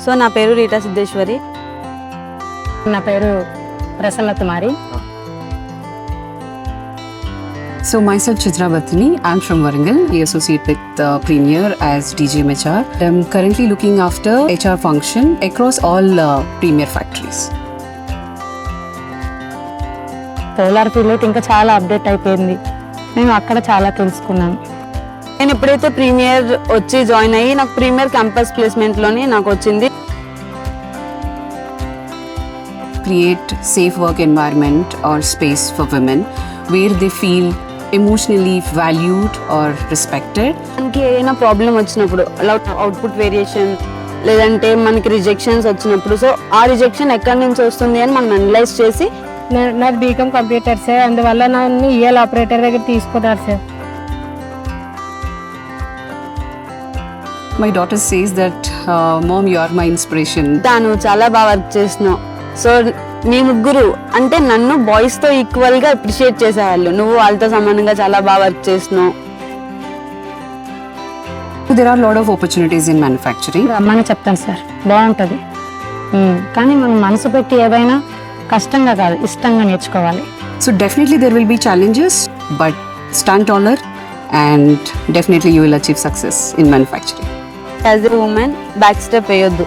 So నా పేరు Rita Siddheshwari. నా పేరు ప్రసన్న కుమారి. So myself Chitra Bathini, I'm from Warangal. I associate with Premier as DGM HR. I'm currently looking after HR function across all Premier factories. Solar field ఇంకా చాలా update అయిపోయింది. మేము అక్కడ చాలా తెలుసుకున్నాం. నేను ఎప్పుడైతే ప్రీమియర్ వచ్చి జాయిన్ అయ్యి నాకు ప్రీమియర్ క్యాంపస్ ప్లేస్మెంట్లోనే నాకు వచ్చింది. Create safe work environment or space for women where they feel emotionally valued or respected. మనకి ఏదైనా ప్రాబ్లం వచ్చినప్పుడు అవుట్పుట్ వేరియేషన్ లేదంటే మనకి రిజెక్షన్స్ వచ్చినప్పుడు సో ఆ రిజెక్షన్ ఎక్కడి నుంచి వస్తుంది అని మనం అనలైజ్ చేసి నాది బీకామ్ కంప్యూటర్ సార్, అందువల్ల నన్ను ఈఎల్ ఆపరేటర్ దగ్గర తీసుకున్నారు sir. My daughter says that, Mom, you are my inspiration. తాను చాలా బాగా వర్క్ చేసినావు. సో మీ ముగ్గురు అంటే నన్ను బాయ్స్తో ఈక్వల్గా అప్రిషియేట్ చేసేవాళ్ళు. నువ్వు వాళ్ళతో సమానంగా చాలా బాగా వర్క్ చేసినావు. There are a lot of opportunities in manufacturing. రమ్మని చెప్తాను సార్, బాగుంటుంది. కానీ మనం మనసు పెట్టి ఏదైనా కష్టంగా కాదు, ఇష్టంగా నేర్చుకోవాలి. So definitely there will be challenges, but stand taller and definitely you will achieve success in manufacturing. As a women back step వేయొద్దు.